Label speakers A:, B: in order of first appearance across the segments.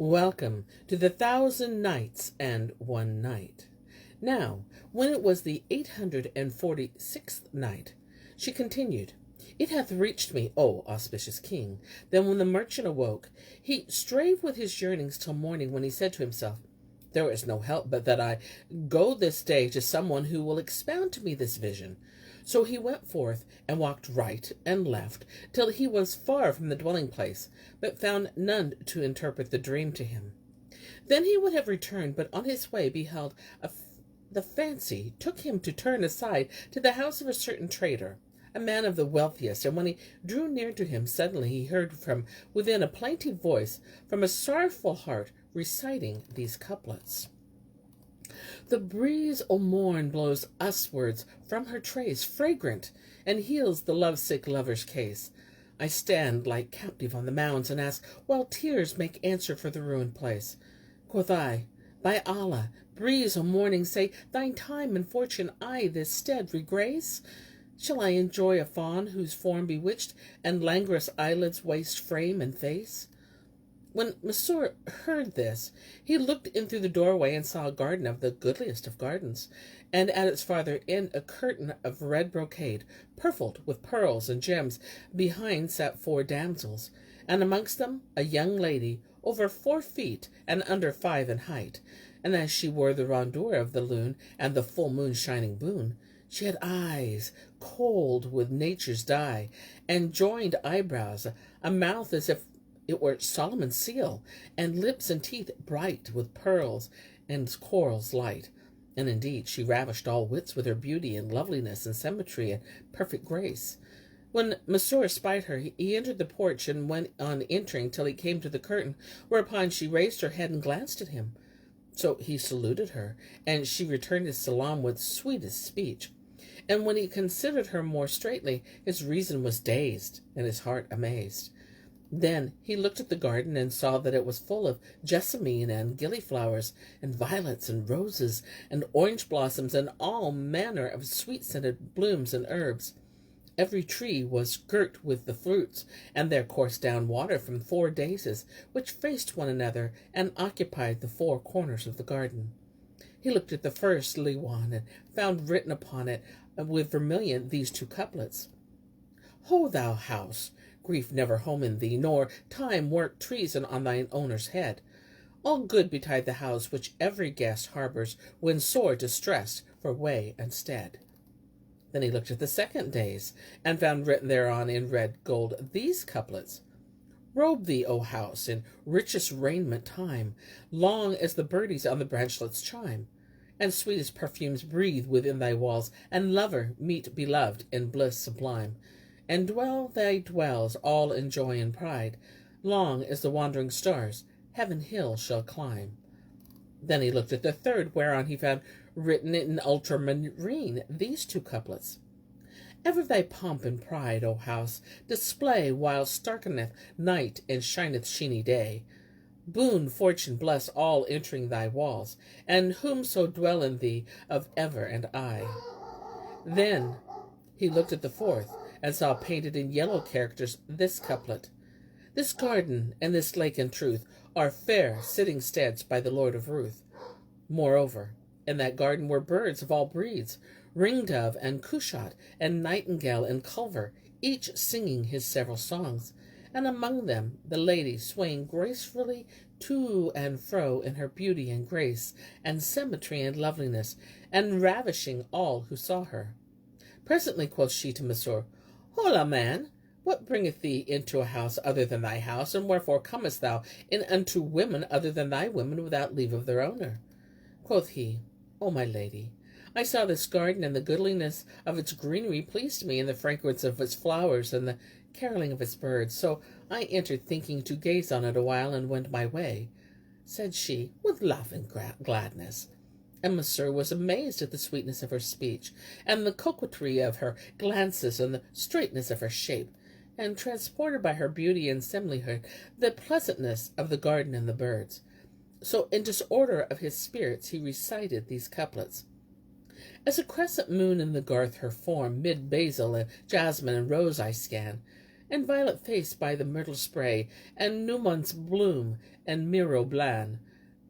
A: Welcome to the 1000 Nights and 1 Night. Now, when it was the 846th night, she continued, It hath reached me, O auspicious king, that when the merchant awoke, he strave with his yearnings till morning, when he said to himself, There is no help but that I go this day to someone who will expound to me this vision. So he went forth and walked right and left till he was far from the dwelling place, but found none to interpret the dream to him. Then he would have returned, but on his way beheld the fancy took him to turn aside to the house of a certain trader, a man of the wealthiest, and when he drew near to him, suddenly he heard from within a plaintive voice, from a sorrowful heart, reciting these couplets. The breeze o' morn blows uswards from her trace, fragrant, and heals the lovesick lover's case. I stand like captive on the mounds, and ask, while tears make answer for the ruined place. Quoth I, By Allah, breeze o' morning, say, Thine time and fortune I this stead regrace? Shall I enjoy a fawn whose form bewitched, and languorous eyelids waste frame and face? When Masrur heard this, he looked in through the doorway and saw a garden of the goodliest of gardens, and at its farther end a curtain of red brocade, purfled with pearls and gems. Behind sat 4 damsels, and amongst them a young lady, over 4 feet and under 5 in height. And as she wore the rondure of the lune and the full moon shining boon, she had eyes cold with nature's dye, and joined eyebrows, a mouth as if it were Solomon's seal, and lips and teeth bright with pearls and corals light. And indeed she ravished all wits with her beauty and loveliness and symmetry and perfect grace. When Masrur spied her, he entered the porch, and went on entering till he came to the curtain, whereupon she raised her head and glanced at him. So he saluted her, and she returned his salam with sweetest speech. And when he considered her more straitly, his reason was dazed, and his heart amazed. Then he looked at the garden, and saw that it was full of jessamine and gillyflowers, and violets and roses, and orange blossoms, and all manner of sweet-scented blooms and herbs. Every tree was girt with the fruits, and there coursed down water from 4 daisies, which faced one another, and occupied the 4 corners of the garden. He looked at the first liwan, and found written upon it with vermilion these 2 couplets. Ho, thou house! Grief never home in thee, nor time work treason on thine owner's head. All good betide the house which every guest harbours, when sore distressed for way and stead. Then he looked at the second dais, and found written thereon in red gold these couplets. Robe thee, O house, in richest raiment time, long as the birdies on the branchlets chime, and sweetest perfumes breathe within thy walls, and lover meet beloved in bliss sublime. And dwell thy dwells all in joy and pride, long as the wandering stars heaven hill shall climb. Then he looked at the third, whereon he found written in ultramarine these 2 couplets. Ever thy pomp and pride, O house, display, while starkeneth night and shineth sheeny day. Boon fortune bless all entering thy walls, and whomso dwell in thee of ever and aye. Then he looked at the fourth, and saw painted in yellow characters this couplet. This garden and this lake in truth are fair sitting steads by the Lord of Ruth. Moreover, in that garden were birds of all breeds, ringdove and cushat, and nightingale and culver, each singing his several songs, and among them the lady swaying gracefully to and fro in her beauty and grace, and symmetry and loveliness, and ravishing all who saw her. Presently quoth she to Masrur, Hola, man, what bringeth thee into a house other than thy house, and wherefore comest thou in unto women other than thy women without leave of their owner? Quoth he, O my lady, I saw this garden, and the goodliness of its greenery pleased me, and the fragrance of its flowers, and the caroling of its birds. So I entered, thinking to gaze on it a while, and went my way. Said she, with love and gladness. And Masrur was amazed at the sweetness of her speech, and the coquetry of her glances, and the straightness of her shape, and transported by her beauty and seemlihood, the pleasantness of the garden and the birds. So in disorder of his spirits he recited these couplets. As a crescent moon in the garth her form, mid basil and jasmine and rose I scan, and violet face by the myrtle spray, and Newman's bloom, and Miro bland.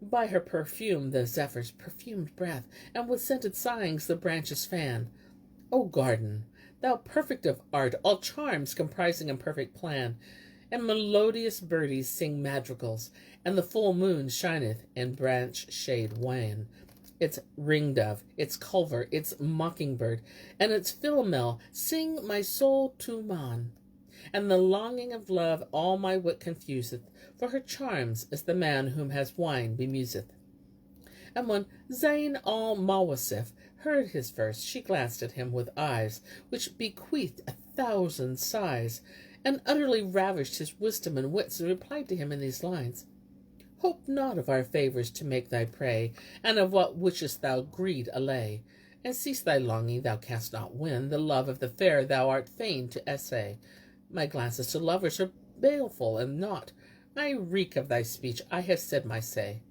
A: By her perfume the zephyr's perfumed breath, and with scented sighings the branches fan. O garden, thou perfect of art, all charms comprising a perfect plan, and melodious birdies sing madrigals, and the full moon shineth in branch shade wan. Its ringdove, its culver, its mockingbird, and its philomel sing my soul to man. And the longing of love all my wit confuseth, for her charms is the man whom has wine bemuseth. And when Zayn Al-Mawasif heard his verse, she glanced at him with eyes which bequeathed 1,000 sighs, and utterly ravished his wisdom and wits, and replied to him in these lines: Hope not of our favours to make thy prey, and of what wishest thou greed allay, and cease thy longing thou canst not win, the love of the fair thou art fain to essay. My glances to lovers are baleful and naught. I reek of thy speech, I have said my say.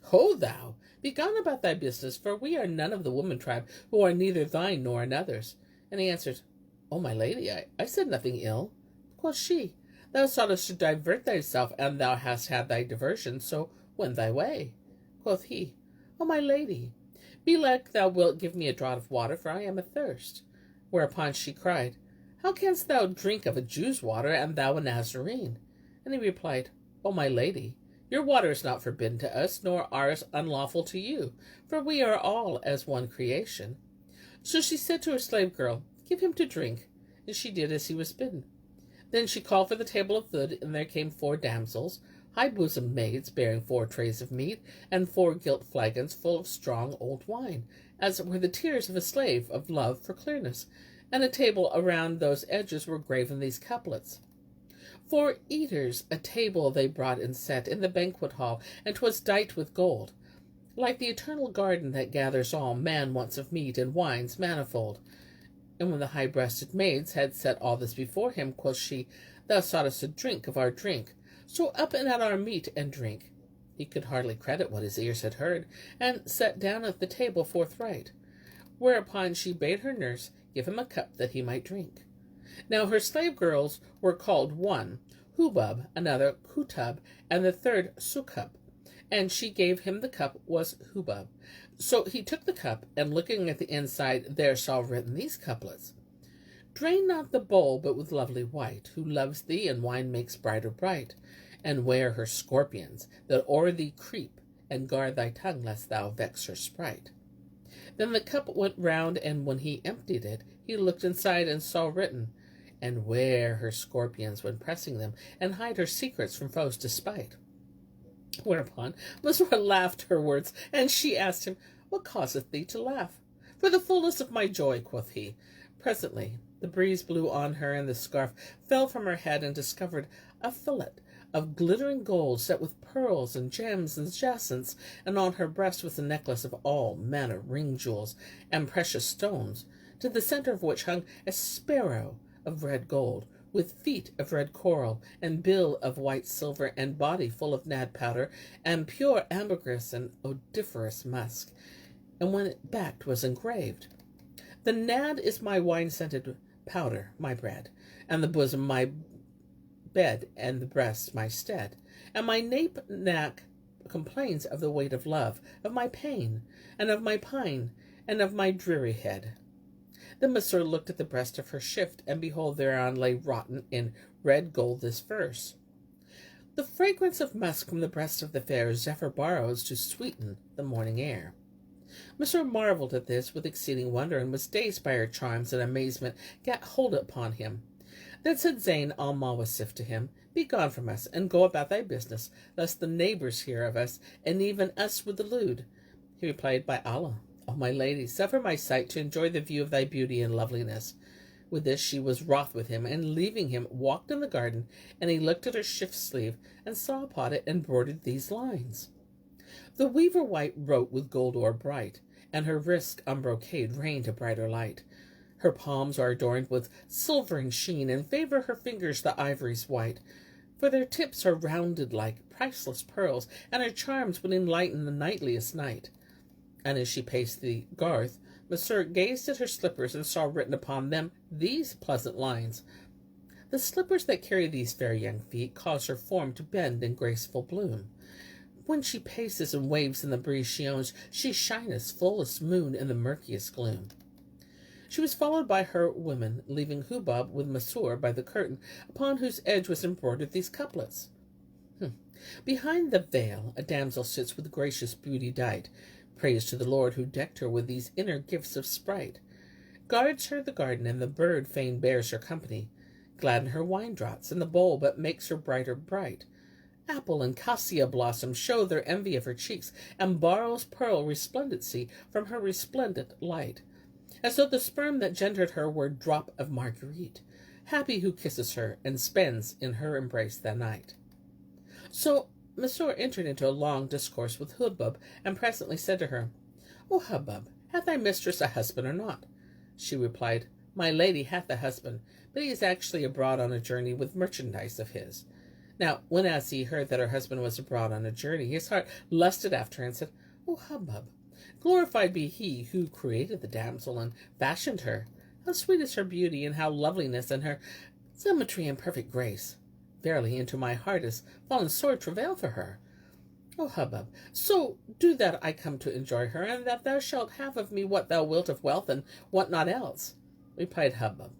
A: Ho thou, begone about thy business, for we are none of the woman tribe, who are neither thine nor another's. And he answered, O my lady, I said nothing ill. Quoth she, Thou soughtest to divert thyself, and thou hast had thy diversion, so wend thy way. Quoth he, O my lady, belike thou wilt give me a draught of water, for I am athirst. Whereupon she cried, How canst thou drink of a Jew's water, and thou a Nazarene? And he replied, O my lady, your water is not forbidden to us, nor ours unlawful to you, for we are all as one creation. So she said to her slave girl, Give him to drink. And she did as he was bidden. Then she called for the table of food, and there came 4 damsels, high-bosomed maids, bearing 4 trays of meat, and 4 gilt flagons full of strong old wine, as were the tears of a slave of love for clearness, and a table around those edges were graven these couplets. For eaters a table they brought and set in the banquet hall, and 'twas dight with gold. Like the eternal garden that gathers all man wants of meat and wines manifold. And when the high-breasted maids had set all this before him, quoth she, Thou soughtest to drink of our drink, so up and at our meat and drink. He could hardly credit what his ears had heard, and sat down at the table forthright. Whereupon she bade her nurse give him a cup that he might drink. Now her slave girls were called one Hubab, another Kutub, and the third Sukub, and she gave him the cup was Hubab. So he took the cup, and looking at the inside, there saw written these couplets: Drain not the bowl, but with lovely white, who loves thee, and wine makes brighter bright, and wear her scorpions, that o'er thee creep, and guard thy tongue, lest thou vex her sprite. Then the cup went round, and when he emptied it, he looked inside, and saw written, And wear her scorpions when pressing them, and hide her secrets from foes' despite. Whereupon Masrur laughed her words, and she asked him, What causeth thee to laugh? For the fullness of my joy, quoth he. Presently the breeze blew on her, and the scarf fell from her head, and discovered a fillet of glittering gold, set with pearls and gems and jacinths, and on her breast was a necklace of all manner ring jewels and precious stones, to the center of which hung a sparrow of red gold, with feet of red coral, and bill of white silver, and body full of nad powder, and pure ambergris and odoriferous musk. And when it backed was engraved, The nad is my wine-scented powder, my bread, and the bosom my bed, and the breast my stead, and my nape neck complains of the weight of love, of my pain, and of my pine, and of my dreary head. Then Masrur looked at the breast of her shift, and behold, thereon lay wroughten in red gold this verse: The fragrance of musk from the breast of the fair Zephyr borrows to sweeten the morning air. Masrur marveled at this with exceeding wonder, and was dazed by her charms, and amazement gat hold upon him. Then said Zayn Al-Mawasif to him, Be gone from us, and go about thy business, lest the neighbours hear of us, and even us with the lewd. He replied, By Allah, O my lady, suffer my sight to enjoy the view of thy beauty and loveliness. With this she was wroth with him, and leaving him, walked in the garden, and he looked at her shift sleeve, and saw upon it embroidered these lines: The weaver white wrote with gold ore bright, and her wrist on brocade rained a brighter light. Her palms are adorned with silvering sheen, and favour her fingers the ivory's white, for their tips are rounded like priceless pearls, and her charms would enlighten the nightliest night. And as she paced the garth, Masrur gazed at her slippers, and saw written upon them these pleasant lines: The slippers that carry these fair young feet cause her form to bend in graceful bloom. When she paces and waves in the breeze she owns, she shineth fullest moon in the murkiest gloom. She was followed by her women, leaving Hubab with Masrur by the curtain, upon whose edge was embroidered these couplets. Behind the veil a damsel sits with gracious beauty dight. Praise to the Lord who decked her with these inner gifts of sprite. Guards her the garden, and the bird fain bears her company. Gladden her wine draughts in the bowl, but makes her brighter bright. Apple and cassia blossom show their envy of her cheeks, and borrows pearl resplendency from her resplendent light, as though the sperm that gendered her were drop of marguerite. Happy who kisses her, and spends in her embrace that night. So Masrur entered into a long discourse with Hubab, and presently said to her, O Hubab, hath thy mistress a husband or not? She replied, My lady hath a husband, but he is actually abroad on a journey with merchandise of his. Now, whenas he heard that her husband was abroad on a journey, his heart lusted after her, and said, O Hubab, glorified be he who created the damsel and fashioned her. How sweet is her beauty, and how loveliness, and her symmetry and perfect grace. Verily, into my heart is fallen sore travail for her. O Hubab, so do that I come to enjoy her, and that thou shalt have of me what thou wilt of wealth, and what not else. Replied Hubab,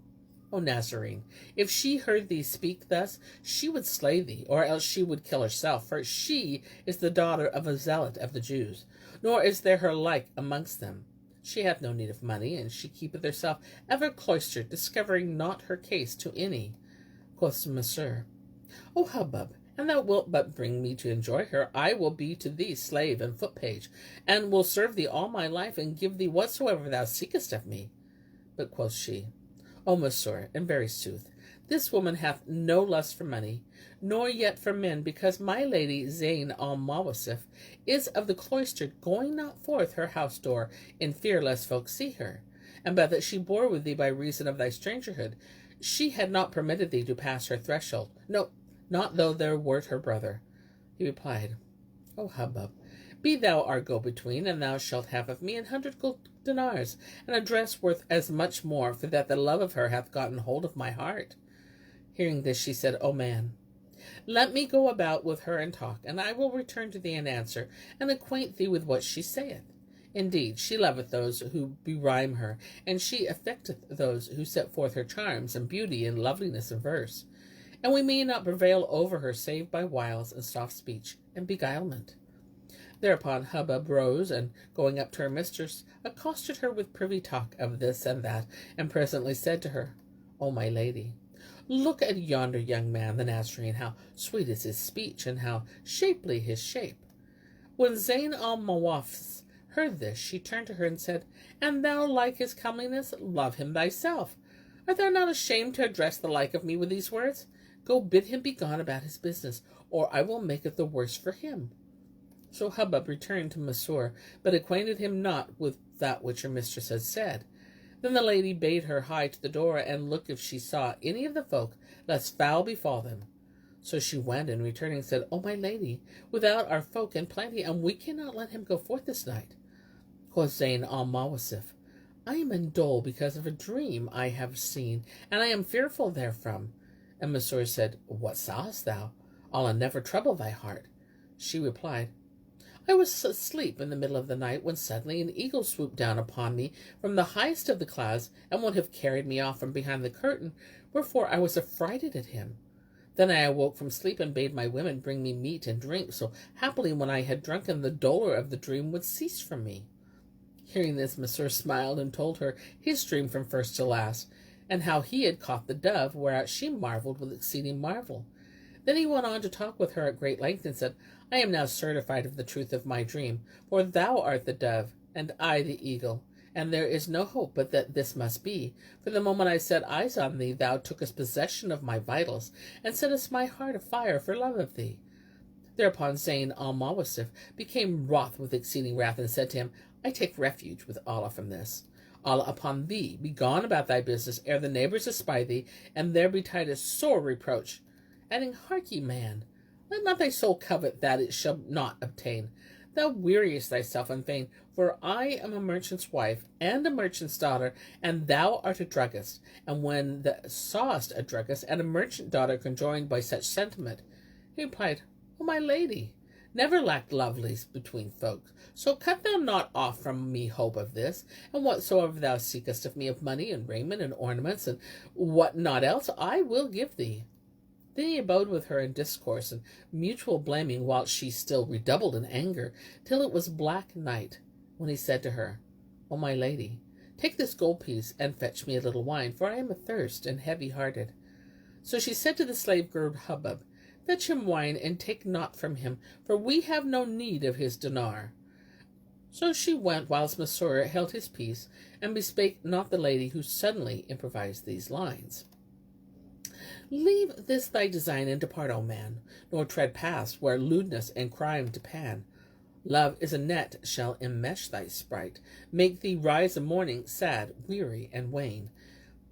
A: O Nazarene, if she heard thee speak thus, she would slay thee, or else she would kill herself, for she is the daughter of a zealot of the Jews, nor is there her like amongst them. She hath no need of money, and she keepeth herself ever cloistered, discovering not her case to any. Quoth Masrur, O Hubab, and thou wilt but bring me to enjoy her, I will be to thee slave and foot-page, and will serve thee all my life, and give thee whatsoever thou seekest of me. But quoth she, O Masrur, in very sooth, this woman hath no lust for money, nor yet for men, because my lady Zayn Al-Mawasif is of the cloistered, going not forth her house door, in fear lest folk see her. And but that she bore with thee by reason of thy strangerhood, she had not permitted thee to pass her threshold. No, not though thou wert her brother. He replied, O Hubab, be thou our go-between, and thou shalt have of me 100 gold dinars, and a dress worth as much more, for that the love of her hath gotten hold of my heart. Hearing this, she said, O man, let me go about with her and talk, and I will return to thee in answer, and acquaint thee with what she saith. Indeed, she loveth those who berhyme her, and she affecteth those who set forth her charms and beauty and loveliness in verse. And we may not prevail over her save by wiles and soft speech and beguilement. Thereupon Hubab rose, and going up to her mistress, accosted her with privy talk of this and that, and presently said to her, O my lady, look at yonder young man, the Nazarene, how sweet is his speech, and how shapely his shape. When Zayn Al-Mawasif heard this, she turned to her and said, And thou like his comeliness? Love him thyself. Art thou not ashamed to address the like of me with these words? Go bid him be gone about his business, or I will make it the worse for him. So Hubab returned to Masrur, but acquainted him not with that which her mistress had said. Then the lady bade her hie to the door, and look if she saw any of the folk, lest foul befall them. So she went, and returning said, O my lady, without are folk in plenty, and we cannot let him go forth this night. Quoth Zayn Al-Mawasif, I am in dole because of a dream I have seen, and I am fearful therefrom. And Masrur said, What sawest thou? Allah never trouble thy heart. She replied, I was asleep in the middle of the night, when suddenly an eagle swooped down upon me from the highest of the clouds, and would have carried me off from behind the curtain, wherefore I was affrighted at him. Then I awoke from sleep, and bade my women bring me meat and drink, so happily when I had drunken, the dolour of the dream would cease from me. Hearing this, Masrur smiled, and told her his dream from first to last, and how he had caught the dove, whereat she marvelled with exceeding marvel. Then he went on to talk with her at great length, and said, I am now certified of the truth of my dream, for thou art the dove, and I the eagle, and there is no hope but that this must be, for the moment I set eyes on thee, thou tookest possession of my vitals, and settest my heart afire for love of thee. Thereupon Zayn Al-Mawasif became wroth with exceeding wrath, and said to him, I take refuge with Allah from this. Allah upon thee, be gone about thy business, ere the neighbours espy thee, and there betide a sore reproach. Adding, Hark ye, man, let not thy soul covet that it shall not obtain. thou weariest thyself in vain, for I am a merchant's wife and a merchant's daughter, and thou art a druggist. And when thou sawest a druggist and a merchant daughter conjoined by such sentiment, he replied, O my lady, never lacked lovelies between folk. So cut thou not off from me hope of this, and whatsoever thou seekest of me of money and raiment and ornaments and what not else, I will give thee. Then he abode with her in discourse and mutual blaming, whilst she still redoubled in anger, till it was black night, when he said to her, O my lady, take this gold piece and fetch me a little wine, for I am athirst and heavy-hearted. So she said to the slave-girl Hubub, Fetch him wine, and take naught from him, for we have no need of his dinar. So she went, whilst Masrur held his peace, and bespake not the lady, who suddenly improvised these lines. Leave this thy design, and depart, O man, nor tread paths where lewdness and crime depan. Love is a net shall enmesh thy sprite, make thee rise a morning sad, weary, and wane.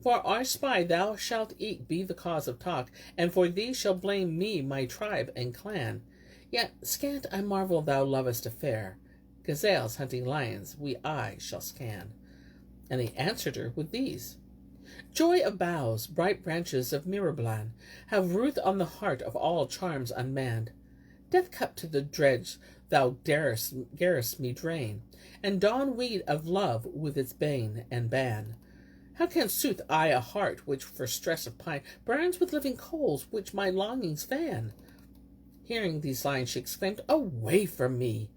A: For our spy thou shalt eke be the cause of talk, and for thee shall blame me my tribe and clan. Yet scant I marvel thou lovest a fair. Gazelles hunting lions we eye shall scan. And he answered her with these. Joy of boughs, bright branches of Mirablan, have ruth on the heart of all charms unmanned. Death cup to the dregs thou darest me drain, and dawn weed of love with its bane and ban. How can sooth I a heart which for stress of pine burns with living coals which my longings fan? Hearing these lines she exclaimed, Away from me!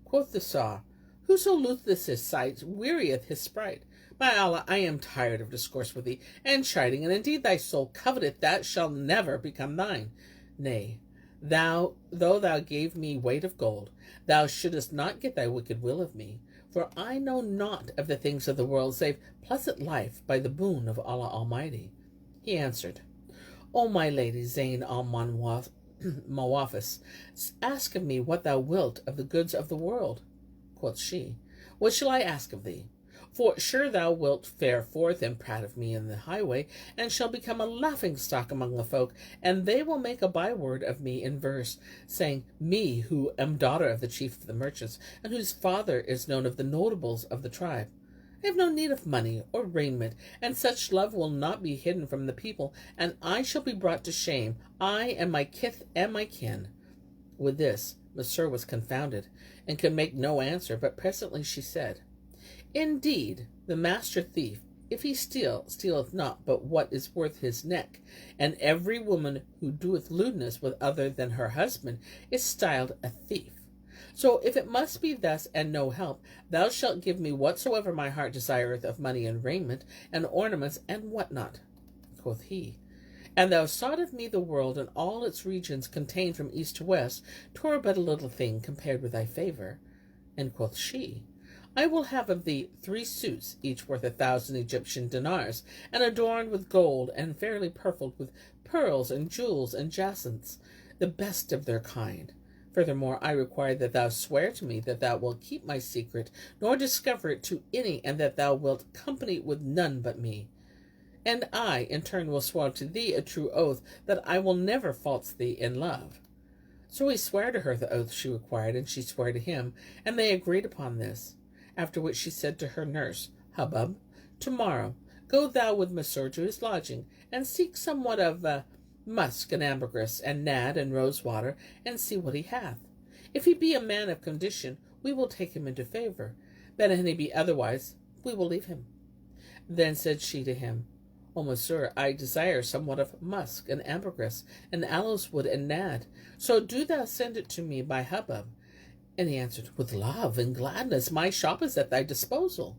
A: Quoth the saw, Whoso looseth his sight wearieth his sprite. By Allah, I am tired of discourse with thee, and chiding, and indeed thy soul coveteth that shall never become thine. Nay, though thou gave me weight of gold, thou shouldest not get thy wicked will of me, for I know naught of the things of the world, save pleasant life by the boon of Allah Almighty. He answered, O my lady Zayn Al-Mawasif, ask of me what thou wilt of the goods of the world. Quoth she, What shall I ask of thee? For sure thou wilt fare forth and prate of me in the highway, and shall become a laughing-stock among the folk, and they will make a byword of me in verse, saying, Me, who am daughter of the chief of the merchants, and whose father is known of the notables of the tribe. I have no need of money or raiment, and such love will not be hidden from the people, and I shall be brought to shame, I and my kith and my kin. With this, Masrur was confounded, and could make no answer, but presently she said, Indeed, the master thief, if he steal, stealeth not but what is worth his neck, and every woman who doeth lewdness with other than her husband is styled a thief. So if it must be thus, and no help, thou shalt give me whatsoever my heart desireth of money and raiment, and ornaments, and what not. Quoth he, And thou sought of me the world, and all its regions contained from east to west, 'twere but a little thing compared with thy favour. And quoth she, I will have of thee 3 suits, each worth 1,000 Egyptian dinars, and adorned with gold, and fairly purfled with pearls and jewels and jacinths, the best of their kind. Furthermore, I require that thou swear to me that thou wilt keep my secret, nor discover it to any, and that thou wilt company with none but me. And I, in turn, will swear to thee a true oath that I will never false thee in love. So he sware to her the oath she required, and she sware to him, and they agreed upon this. After which she said to her nurse, Hubub, tomorrow go thou with Masrur to his lodging, and seek somewhat of musk and ambergris, and nad and rose water, and see what he hath. If he be a man of condition, we will take him into favour. But an he be otherwise, we will leave him. Then said she to him, O Masrur, I desire somewhat of musk and ambergris, and aloes wood and nad. So do thou send it to me by Hubub. And he answered, With love and gladness, my shop is at thy disposal.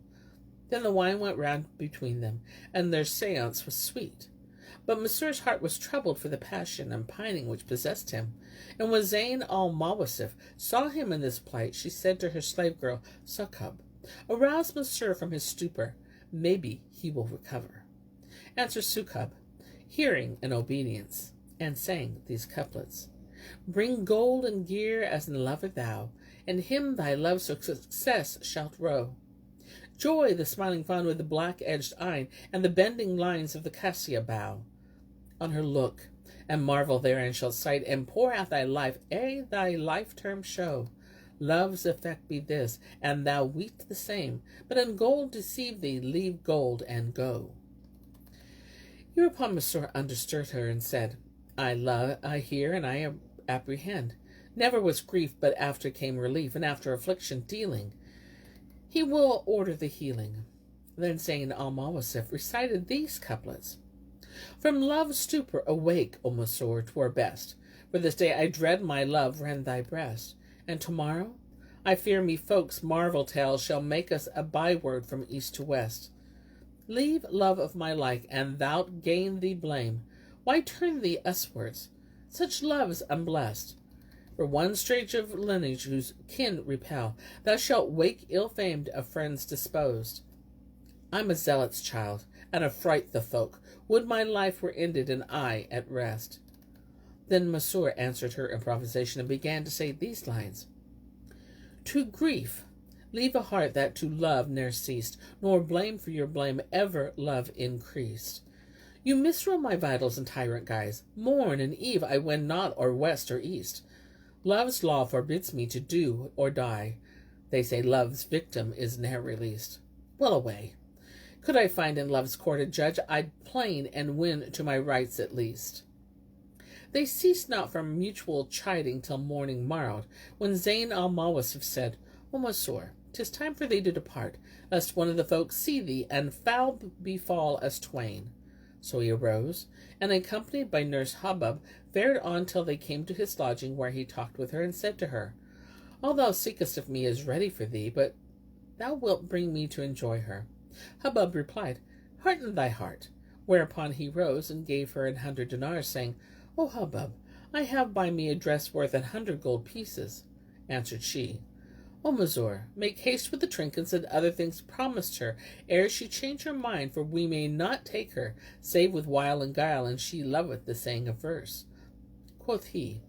A: Then the wine went round between them, and their seance was sweet. But Masrur's heart was troubled for the passion and pining which possessed him. And when Zayn Al-Mawasif saw him in this plight, she said to her slave girl, Succub, arouse Masrur from his stupor. Maybe he will recover. Answered Succub, hearing and obedience, and sang these couplets. Bring gold and gear as in lover thou, and him thy love's success shalt row. Joy the smiling fawn with the black-edged eye, and the bending lines of the cassia bow. On her look, and marvel therein shalt sight, and pour out thy life ere thy life-term show. Love's effect be this, and thou weet the same, but in gold deceive thee, leave gold and go. Hereupon Masrur understood her and said, I hear and I apprehend. Never was grief, but after came relief, and after affliction dealing. He will order the healing. Then Zayn Al-Mawasif recited these couplets. From love's stupor awake, O Masrur, 'twere best. For this day I dread my love rend thy breast. And tomorrow, I fear me folks' marvel tales shall make us a byword from east to west. Leave love of my like, and thou'lt gain thee blame. Why turn thee uswards? Such love's unblessed. For one strange of lineage whose kin repel, thou shalt wake ill-famed of friends disposed. I'm a zealot's child, and affright the folk. Would my life were ended, and I at rest. Then Masrur answered her improvisation, and began to say these lines. To grief leave a heart that to love ne'er ceased, nor blame for your blame ever love increased. You misrule my vitals in tyrant guise. Morn and eve I wend not or west or east. Love's law forbids me to do or die. They say love's victim is ne'er released. Well away. Could I find in love's court a judge, I'd plain and win to my rights at least. They ceased not from mutual chiding till morning morrowed, when Zayn Al-Mawasif said, O Masrur, 'tis time for thee to depart, lest one of the folk see thee, and foul befall us twain. So he arose, and accompanied by nurse Hubbub, fared on till they came to his lodging, where he talked with her, and said to her, All thou seekest of me is ready for thee, but thou wilt bring me to enjoy her. Hubbub replied, Hearten thy heart. Whereupon he rose, and gave her 100 dinars, saying, O Hubbub, I have by me a dress worth 100 gold pieces. Answered she, O Masrur, make haste with the trinkets and other things promised her, ere she change her mind, for we may not take her, save with wile and guile, and she loveth the saying of verse. Quoth he,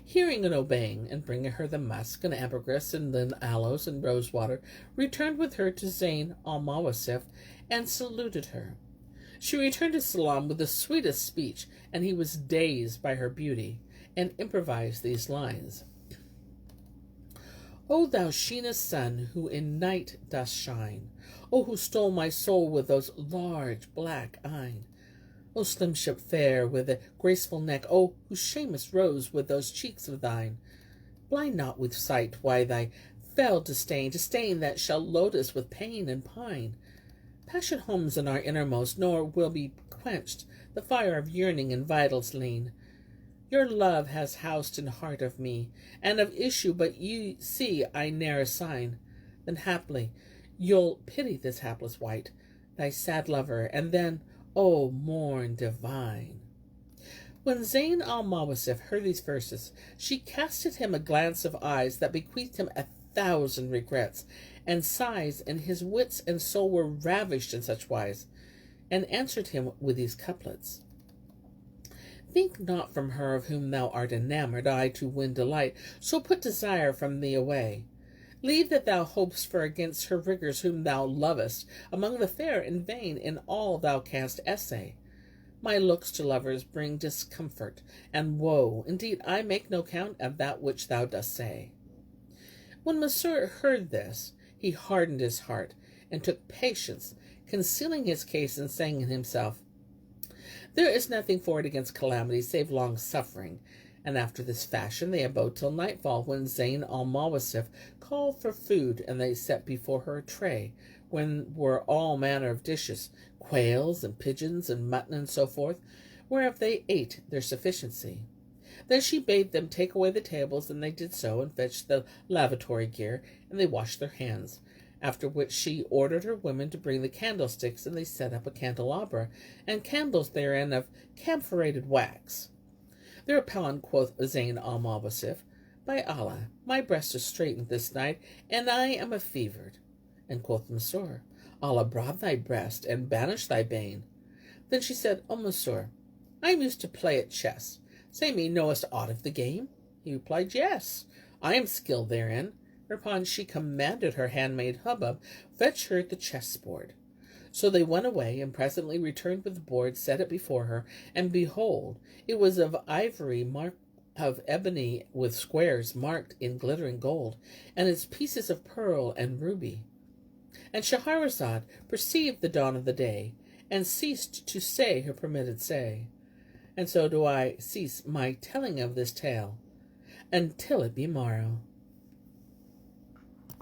A: hearing and obeying, and bringing her the musk and ambergris and then aloes and rose water, returned with her to Zayn Al-Mawasif, and saluted her. She returned his salam with the sweetest speech, and he was dazed by her beauty, and improvised these lines. O thou sheenest sun, who in night dost shine, O who stole my soul with those large black eyne, O slim ship fair with a graceful neck, O who shamest rose with those cheeks of thine, blind not with sight why thy fell disdain that shall load us with pain and pine. Passion homes in our innermost, nor will be quenched the fire of yearning in vitals lean. Your love has housed in heart of me, and of issue but you see I ne'er assign. Then haply you'll pity this hapless wight, thy sad lover, and then, O morn divine. When Zayn Al-Mawasif heard these verses, she cast at him a glance of eyes that bequeathed him 1,000 regrets and sighs, and his wits and soul were ravished in such wise, and answered him with these couplets. Think not from her of whom thou art enamored, I to win delight, so put desire from thee away. Leave that thou hopest for against her rigours whom thou lovest, among the fair in vain in all thou canst essay. My looks to lovers bring discomfort and woe, indeed I make no count of that which thou dost say. When Masrur heard this, he hardened his heart, and took patience, concealing his case and saying in himself, There is nothing for it against calamity, save long suffering. And after this fashion they abode till nightfall, when Zayn Al-Mawasif called for food, and they set before her a tray, when were all manner of dishes, quails and pigeons and mutton and so forth, whereof they ate their sufficiency. Then she bade them take away the tables, and they did so, and fetched the lavatory gear, and they washed their hands. After which she ordered her women to bring the candlesticks, and they set up a candelabra, and candles therein of camphorated wax. Thereupon quoth Zayn Al-Mawasif, By Allah, my breast is straitened this night, and I am a-fevered. And quoth Masrur, Allah broad thy breast, and banish thy bane. Then she said, O Masrur, I am used to play at chess. Say me, knowest aught of the game? He replied, Yes, I am skilled therein. Whereupon she commanded her handmaid Hubbub fetch her the chess-board. So they went away, and presently returned with the board, set it before her, and behold, it was of ivory marked of ebony with squares marked in glittering gold, and its pieces of pearl and ruby. And Shahrazad perceived the dawn of the day, and ceased to say her permitted say. And so do I cease my telling of this tale, until it be morrow.